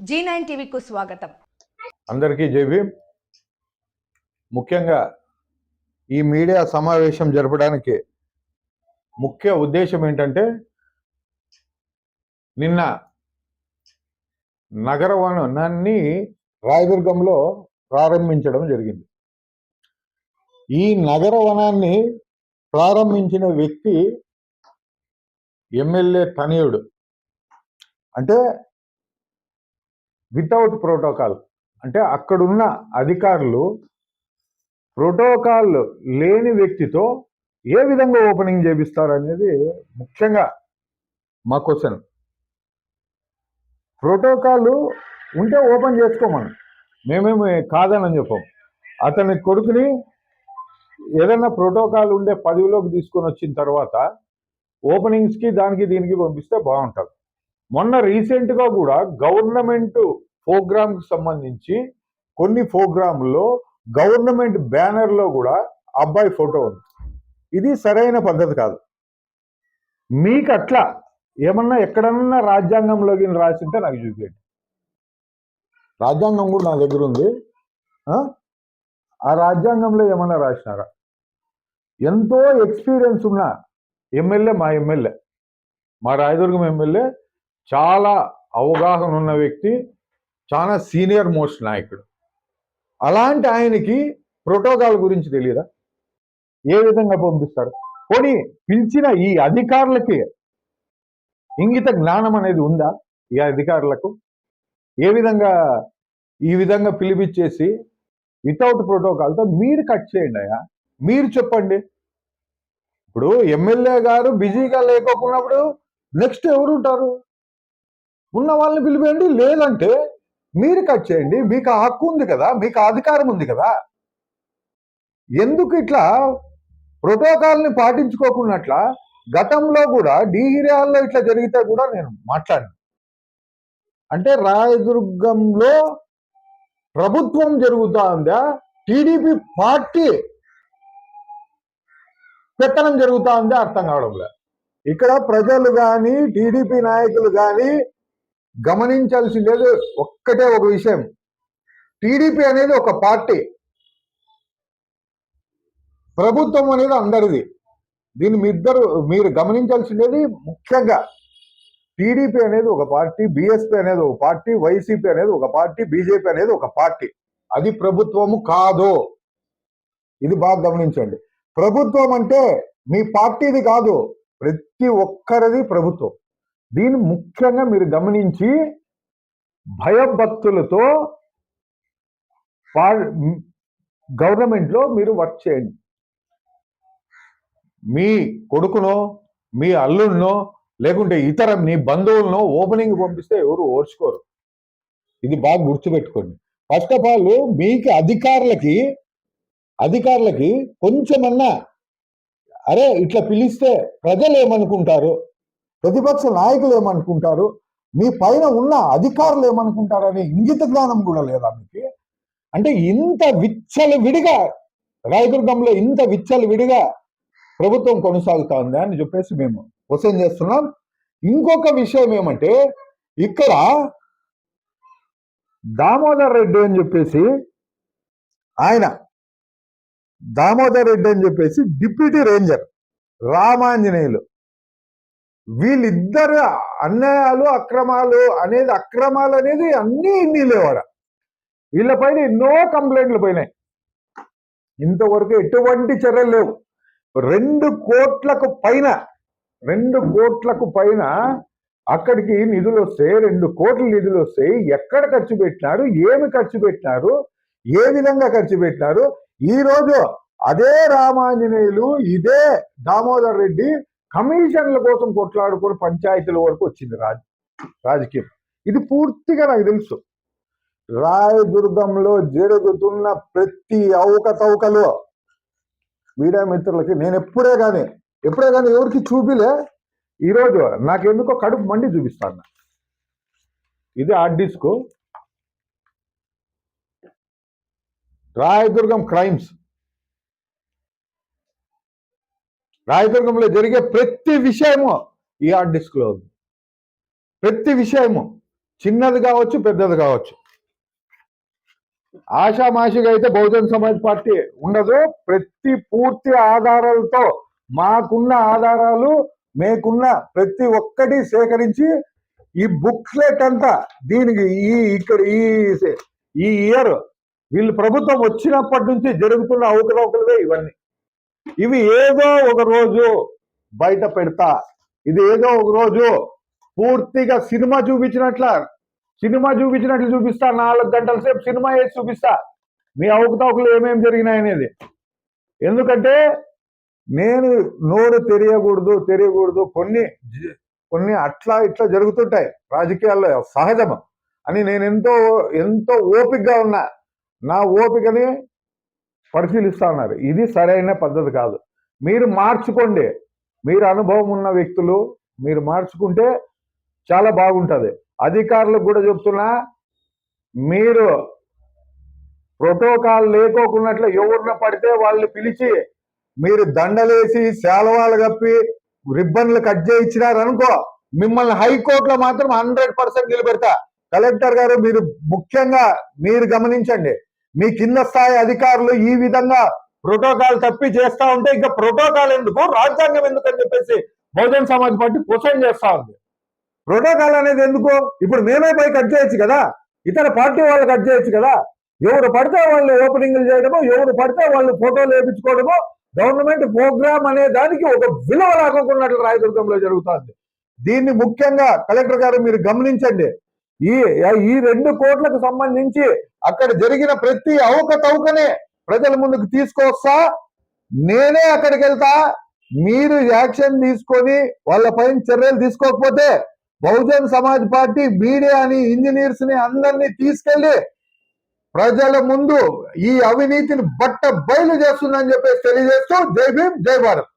G9 టీవీకు స్వాగతం. అందరికీ జై భీమ్. ముఖ్యంగా ఈ మీడియా సమావేశం జరపడానికి ముఖ్య ఉద్దేశం ఏంటంటే, నిన్న నగర వనాన్ని రాయదుర్గంలో ప్రారంభించడం జరిగింది. ఈ నగర వనాన్ని ప్రారంభించిన వ్యక్తి ఎమ్మెల్యే తనయుడు. అంటే వితౌట్ ప్రోటోకాల్, అంటే అక్కడున్న అధికారులు ప్రోటోకాల్ లేని వ్యక్తితో ఏ విధంగా ఓపెనింగ్ చేపిస్తారు అనేది ముఖ్యంగా మా క్వశ్చన్. ప్రోటోకాల్ ఉంటే ఓపెన్ చేసుకోమని మేమేమి కాదని చెప్పాం. అతని కొడుకుని ఏదైనా ప్రోటోకాల్ ఉండే పదవిలోకి తీసుకొని వచ్చిన తర్వాత ఓపెనింగ్స్కి దానికి దీనికి పంపిస్తే బాగుంటుంది. మొన్న రీసెంట్గా కూడా గవర్నమెంట్ ప్రోగ్రామ్కి సంబంధించి కొన్ని ప్రోగ్రాంలో గవర్నమెంట్ బ్యానర్లో కూడా అబ్బాయి ఫోటో ఉంది. ఇది సరైన పద్ధతి కాదు. మీకు అట్లా ఏమన్నా ఎక్కడన్నా రాజ్యాంగంలోకి రాసింటే నాకు చూపించండి. రాజ్యాంగం కూడా నా దగ్గర ఉంది. ఆ రాజ్యాంగంలో ఏమన్నా రాసినారా? ఎంతో ఎక్స్పీరియన్స్ ఉన్న ఎమ్మెల్యే మా రాయదుర్గం ఎమ్మెల్యే చాలా అవగాహన ఉన్న వ్యక్తి, చాలా సీనియర్ మోస్ట్ నాయకుడు. అలాంటి ఆయనకి ప్రోటోకాల్ గురించి తెలియదా? ఏ విధంగా పంపిస్తారు? పోనీ పిలిచిన ఈ అధికారులకి ఇంగిత జ్ఞానం అనేది ఉందా? ఈ అధికారులకు ఈ విధంగా పిలిపించేసి వితౌట్ ప్రోటోకాల్తో మీరు కట్ చేయండి అయ్యా. మీరు చెప్పండి. ఇప్పుడు ఎమ్మెల్యే గారు బిజీగా లేకోకున్నప్పుడు నెక్స్ట్ ఎవరు ఉంటారు? ఉన్న వాళ్ళని పిలిపేయండి. లేదంటే మీరు కట్ చేయండి. మీకు హక్కు ఉంది కదా, మీకు అధికారం ఉంది కదా. ఎందుకు ఇట్లా ప్రోటోకాల్ని పాటించుకోకున్నట్ల గతంలో కూడా డీహిరియాల్లో ఇట్లా జరిగితే కూడా నేను మాట్లాడిన. అంటే రాయదుర్గంలో ప్రభుత్వం జరుగుతా ఉందా, టీడీపీ పార్టీ పెత్తనం జరుగుతా ఉందా అర్థం కావడంలే. ఇక్కడ ప్రజలు కానీ టీడీపీ నాయకులు కానీ గమనించాల్సిందేది ఒక్కటే ఒక విషయం. టీడీపీ అనేది ఒక పార్టీ, ప్రభుత్వం అనేది అందరిది. దీన్ని మీరు గమనించాల్సిందేది ముఖ్యంగా. టీడీపీ అనేది ఒక పార్టీ, బీఎస్పీ అనేది ఒక పార్టీ, వైసీపీ అనేది ఒక పార్టీ, బీజేపీ అనేది ఒక పార్టీ. అది ప్రభుత్వము కాదు. ఇది బాగా గమనించండి. ప్రభుత్వం అంటే మీ పార్టీది కాదు, ప్రతి ఒక్కరిది ప్రభుత్వం. దీన్ని ముఖ్యంగా మీరు గమనించి భయభక్తులతో గవర్నమెంట్లో మీరు వర్క్ చేయండి. మీ కొడుకునో, మీ అల్లుడినో, లేకుంటే ఇతర మీ బంధువులను ఓపెనింగ్ పంపిస్తే ఎవరు ఓర్చుకోరు. ఇది బాగా గుర్తుపెట్టుకోండి. ఫస్ట్ ఆఫ్ ఆల్ మీకు అధికారులకి కొంచెమన్నా అరే ఇట్లా పిలిస్తే ప్రజలు ఏమనుకుంటారు, ప్రతిపక్ష నాయకులు ఏమనుకుంటారు, మీ పైన ఉన్న అధికారులు ఏమనుకుంటారు అనే ఇంగిత జ్ఞానం కూడా లేదా మీకు? అంటే ఇంత విచ్చలవిడిగా రాయదుర్గంలో ఇంత విచ్చలవిడిగా ప్రభుత్వం కొనసాగుతా ఉందా అని చెప్పేసి మేము క్వశ్చన్ చేస్తున్నాం. ఇంకొక విషయం ఏమంటే, ఇక్కడ దామోదర్ రెడ్డి అని చెప్పేసి డిప్యూటీ రేంజర్ రామాంజనేయులు, వీళ్ళిద్దరు అన్యాయాలు అక్రమాలు అనేది అన్నీ ఇన్ని లేవాడ. వీళ్ళపైన ఎన్నో కంప్లైంట్లు పోయినాయి. ఇంతవరకు ఎటువంటి చర్యలు లేవు. 2 కోట్లకు పైన అక్కడికి నిధులు వస్తాయి. 2 కోట్ల నిధులు వస్తాయి. ఎక్కడ ఖర్చు పెట్టినారు, ఏమి ఖర్చు పెట్టినారు, ఏ విధంగా ఖర్చు పెట్టినారు? ఈరోజు అదే రామాంజనేయులు, ఇదే దామోదర్ రెడ్డి కమిషన్ల కోసం కొట్లాడుకొని పంచాయతీల వరకు వచ్చింది రాజకీయం. ఇది పూర్తిగా నాకు తెలుసు. రాయదుర్గంలో జరుగుతున్న ప్రతి అవకతవకలు మీడియా మిత్రులకి నేను ఎప్పుడే కానీ ఎవరికి చూపిలే. ఈరోజు నాకెందుకో కడుపు మండి చూపిస్తాను. ఇది హార్డ్ డిస్క్, రాయదుర్గం క్రైమ్స్. రాయదుర్గంలో జరిగే ప్రతి విషయము ఈ హార్డ్ డిస్క్ లో ఉంది. ప్రతి విషయము చిన్నది కావచ్చు, పెద్దది కావచ్చు. ఆషామాషిగా అయితే బహుజన్ సమాజ్ పార్టీ ఉండదు. ప్రతి పూర్తి ఆధారాలతో, మాకున్న ఆధారాలు, మేకున్న ప్రతి ఒక్కటి సేకరించి ఈ బుక్లెట్ అంతా దీనికి ఇక్కడ ఈ ఇయర్ వీళ్ళు ప్రభుత్వం వచ్చినప్పటి నుంచి జరుగుతున్న అవకతవకలే ఇవన్నీ. ఇవి ఏదో ఒక రోజు బయట పెడతా, ఇది ఏదో ఒక రోజు పూర్తిగా సినిమా చూపించినట్లు చూపిస్తా. 4 గంటల సేపు సినిమా వేసి చూపిస్తా మీ అవకతవకలు ఏమేమి జరిగినాయనేది. ఎందుకంటే నేను నోరు తెలియకూడదు, కొన్ని అట్లా ఇట్లా జరుగుతుంటాయి రాజకీయాల్లో, సహజం అని నేను ఎంతో ఓపికగా ఉన్నా. నా ఓపికని పరిశీలిస్తా ఉన్నారు. ఇది సరైన పద్ధతి కాదు. మీరు మార్చుకోండి. మీరు అనుభవం ఉన్న వ్యక్తులు, మీరు మార్చుకుంటే చాలా బాగుంటుంది. అధికారులకు కూడా చెప్తున్నా, మీరు ప్రోటోకాల్ లేకోకున్నట్లు ఎవరిన పడితే వాళ్ళని పిలిచి మీరు దండలేసి శాలవాలు కప్పి రిబ్బన్లు కట్ చేయించినారనుకో, మిమ్మల్ని హైకోర్టులో మాత్రం 100% నిలబెడతా. కలెక్టర్ గారు, మీరు ముఖ్యంగా మీరు గమనించండి. మీ కింద స్థాయి అధికారులు ఈ విధంగా ప్రోటోకాల్ తప్పి చేస్తా ఉంటే ఇంకా ప్రోటోకాల్ ఎందుకు, రాజ్యాంగం ఎందుకు అని చెప్పేసి బహుజన్ సమాజ్ పార్టీ క్వశ్చన్ చేస్తా ఉంది. ప్రోటోకాల్ అనేది ఎందుకు? ఇప్పుడు మేమే పోయి కట్ చేయొచ్చు కదా, ఇతర పార్టీ వాళ్ళు కట్ చేయొచ్చు కదా. ఎవరు పడితే వాళ్ళు ఓపెనింగ్లు చేయడమో, ఎవరు పడితే వాళ్ళు ఫోటోలు వేయించుకోవడమో, గవర్నమెంట్ ప్రోగ్రామ్ అనే దానికి ఒక విలువ లేకున్నట్లు రాయదుర్గంలో జరుగుతుంది. దీన్ని ముఖ్యంగా కలెక్టర్ గారు మీరు గమనించండి. ఈ 2 కోట్లకు సంబంధించి అక్కడ జరిగిన ప్రతి అవకతవకనే ప్రజల ముందుకు తీసుకొస్తా. నేనే అక్కడికి వెళ్తా. మీరు యాక్షన్ తీసుకొని వాళ్ళపైన చర్యలు తీసుకోకపోతే బహుజన్ సమాజ్ పార్టీ మీడియాని, ఇంజనీర్స్ ని అందరినీ తీసుకెళ్లి ప్రజల ముందు ఈ అవినీతిని బయలు చేస్తుందని చెప్పేసి తెలియజేస్తూ జై భీమ్, జై భారత్.